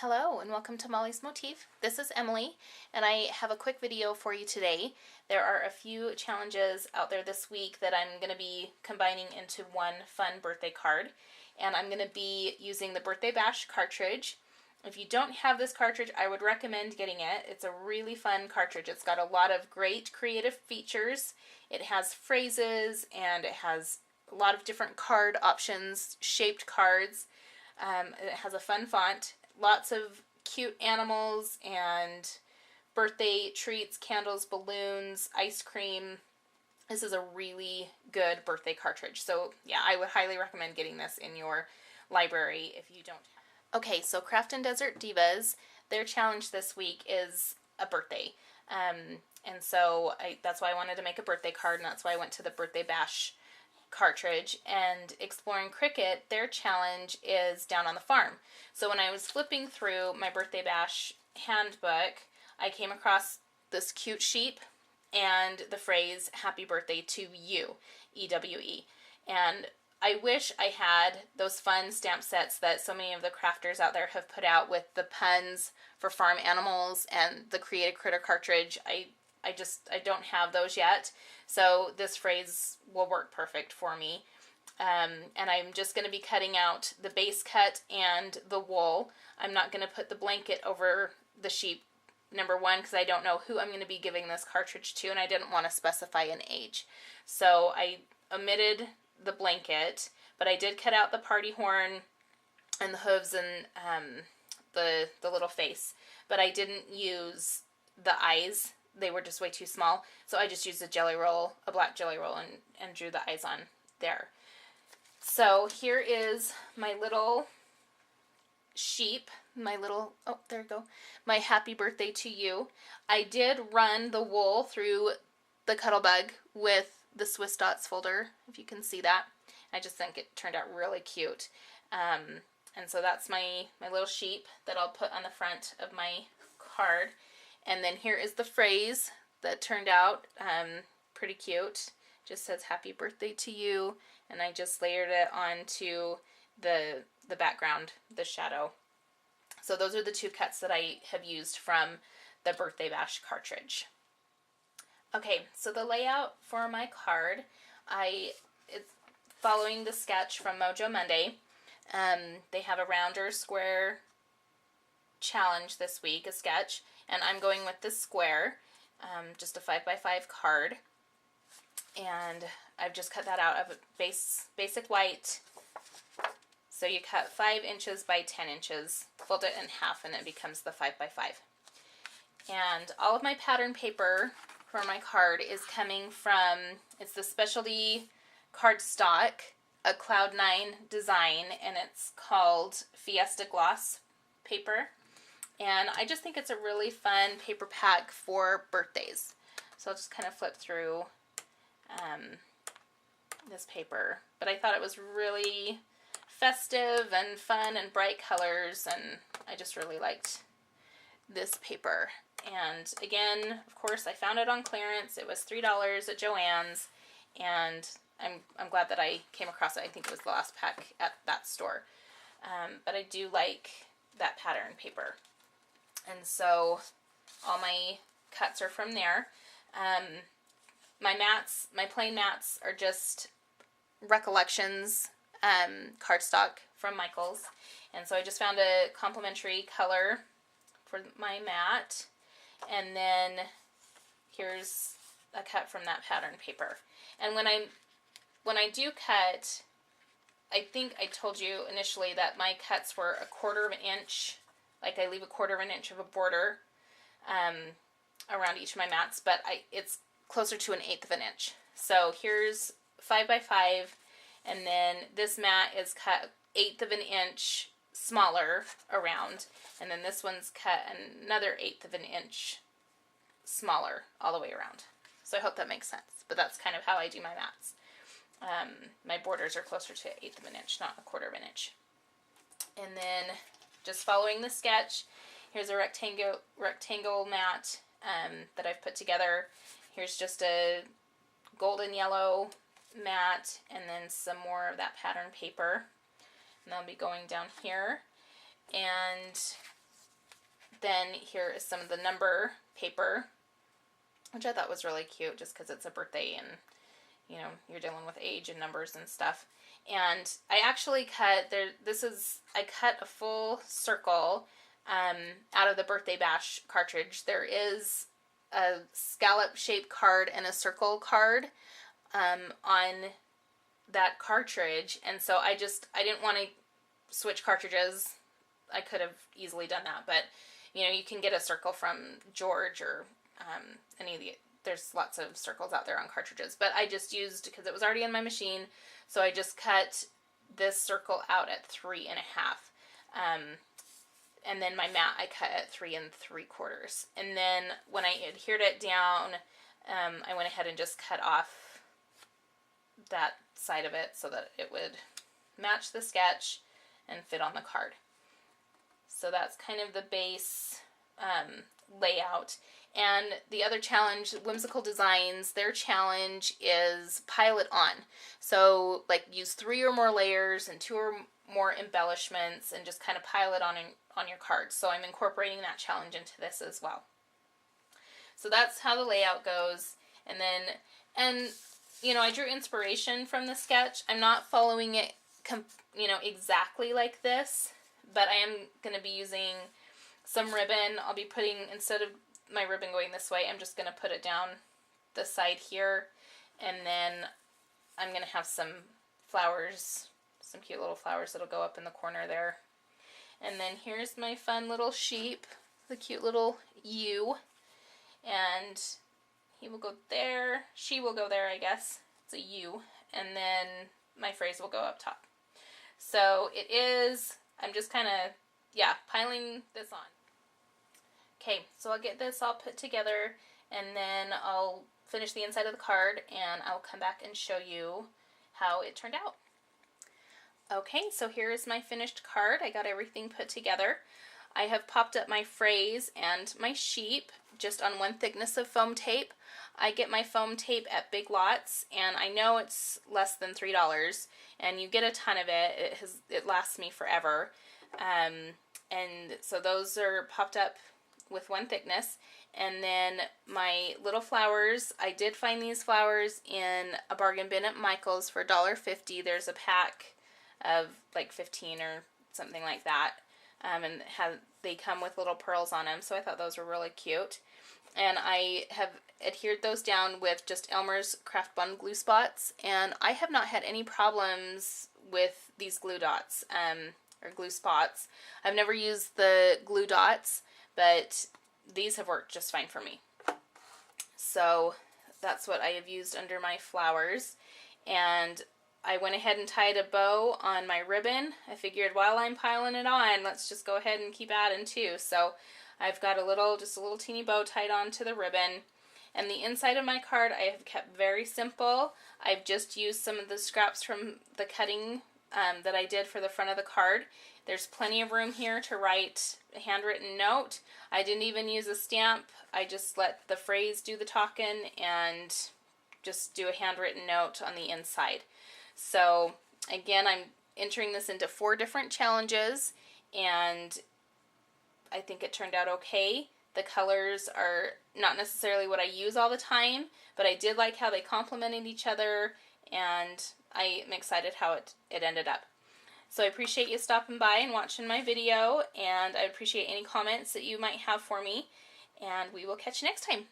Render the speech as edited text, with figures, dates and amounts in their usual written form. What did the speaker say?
Hello and welcome to Mollie's Motif. This is Emily and I have a quick video for you today. There are a few challenges out there this week that I'm going to be combining into one fun birthday card, and I'm going to be using the Birthday Bash Cartridge. If you don't have this cartridge, I would recommend getting it. It's a really fun cartridge. It's got a lot of great creative features. It has phrases and it has a lot of different card options, shaped cards. It has a fun font. Lots of cute animals and birthday treats, candles, balloons, ice cream. This is a really good birthday cartridge. So yeah, I would highly recommend getting this in your library if you don't have. Okay, so Craft and Desert Divas, their challenge this week is a birthday. And so that's why I wanted to make a birthday card, and that's why I went to the Birthday Bash Cartridge. And Exploring Cricut, their challenge is down on the farm. So when I was flipping through my Birthday Bash handbook, I came across this cute sheep and the phrase "Happy Birthday to You," EWE. And I wish I had those fun stamp sets that so many of the crafters out there have put out with the puns for farm animals and the Creative Critter cartridge. I don't have those yet, so this phrase will work perfect for me. And I'm just going to be cutting out the base cut and the wool. I'm not going to put the blanket over the sheep, number one, because I don't know who I'm going to be giving this cartridge to, and I didn't want to specify an age. So I omitted the blanket, but I did cut out the party horn and the hooves and the little face, but I didn't use the eyes. They were just way too small, so I just used a jelly roll, a black jelly roll, and drew the eyes on there. So here is my little sheep, my little, oh, there you go, my Happy Birthday to You. I did run the wool through the Cuttlebug with the Swiss Dots folder, if you can see that. I just think it turned out really cute. And so that's my little sheep that I'll put on the front of my card. And then here is the phrase that turned out pretty cute. Just says "Happy Birthday to You," and I just layered it onto the background, the shadow. So those are the two cuts that I have used from the Birthday Bash cartridge. Okay, so the layout for my card, it's following the sketch from Mojo Monday. They have a round or square challenge this week, a sketch, and I'm going with this square, just a 5x5 card, and I've just cut that out of a basic white. So you cut 5 inches by 10 inches, fold it in half, and it becomes the 5x5. And all of my pattern paper for my card is coming from, it's the specialty cardstock, a Cloud9 design, and it's called Fiesta Gloss paper. And I just think it's a really fun paper pack for birthdays. So I'll just kind of flip through this paper. But I thought it was really festive and fun and bright colors, and I just really liked this paper. And again, of course, I found it on clearance. It was $3 at Joann's, and I'm glad that I came across it. I think it was the last pack at that store. But I do like that pattern paper. And so all my cuts are from there. My mats, my plain mats, are just Recollections cardstock from Michael's. And so I just found a complimentary color for my mat. And then here's a cut from that pattern paper. And when I do cut, I think I told you initially that my cuts were 1/4 of an inch. Like I leave 1/4 of an inch of a border around each of my mats, but it's closer to 1/8 of an inch. So here's 5x5, and then this mat is cut 1/8 of an inch smaller around, and then this one's cut another 1/8 of an inch smaller all the way around. So I hope that makes sense, but that's kind of how I do my mats. My borders are closer to 1/8 of an inch, not 1/4 of an inch. And then just following the sketch, here's a rectangle mat that I've put together. Here's just a golden yellow mat, and then some more of that pattern paper. And I'll be going down here. And Then here is some of the number paper, which I thought was really cute just because it's a birthday and, you know, you're dealing with age and numbers and stuff. And I actually cut, I cut a full circle out of the Birthday Bash cartridge. There is a scallop shaped card and a circle card on that cartridge, and so I didn't want to switch cartridges. I could have easily done that, but you know, you can get a circle from George or any of the, there's lots of circles out there on cartridges, but I just used, because it was already in my machine, so I just cut this circle out at 3 1/2. And then my mat I cut at 3 3/4. And then when I adhered it down, I went ahead and just cut off that side of it so that it would match the sketch and fit on the card. So that's kind of the base layout. And the other challenge, Whimsical Designs, their challenge is pile it on. So like use 3 or more layers and 2 or more embellishments and just kind of pile it on your card. So I'm incorporating that challenge into this as well. So that's how the layout goes. And then, you know, I drew inspiration from the sketch. I'm not following it, you know, exactly like this, but I am going to be using some ribbon. I'll be putting, instead of my ribbon going this way, I'm just going to put it down the side here, and then I'm going to have some flowers, some cute little flowers that'll go up in the corner there. And then here's my fun little sheep, the cute little ewe, and he will go there, she will go there, I guess. It's a ewe, and then my phrase will go up top. So it is, I'm just kind of, yeah, piling this on. Okay, so I'll get this all put together, and then I'll finish the inside of the card, and I'll come back and show you how it turned out. Okay, so here is my finished card. I got everything put together. I have popped up my phrase and my sheep just on one thickness of foam tape. I get my foam tape at Big Lots, and I know it's less than $3, and you get a ton of it. It lasts me forever. And so those are popped up with one thickness. And then my little flowers, I did find these flowers in a bargain bin at Michael's for $1.50. There's a pack of like 15 or something like that, and they come with little pearls on them, so I thought those were really cute. And I have adhered those down with just Elmer's Craft Bond glue spots, and I have not had any problems with these glue dots, or glue spots. I've never used the glue dots, but these have worked just fine for me. So that's what I have used under my flowers. And I went ahead and tied a bow on my ribbon. I figured while I'm piling it on, let's just go ahead and keep adding too. So I've got just a little teeny bow tied onto the ribbon. And the inside of my card I have kept very simple. I've just used some of the scraps from the cutting that I did for the front of the card. There's plenty of room here to write a handwritten note. I didn't even use a stamp. I just let the phrase do the talking and just do a handwritten note on the inside. So again, I'm entering this into 4 different challenges, and I think it turned out okay. The colors are not necessarily what I use all the time, but I did like how they complemented each other, and I am excited how it ended up. So I appreciate you stopping by and watching my video, and I appreciate any comments that you might have for me, and we will catch you next time.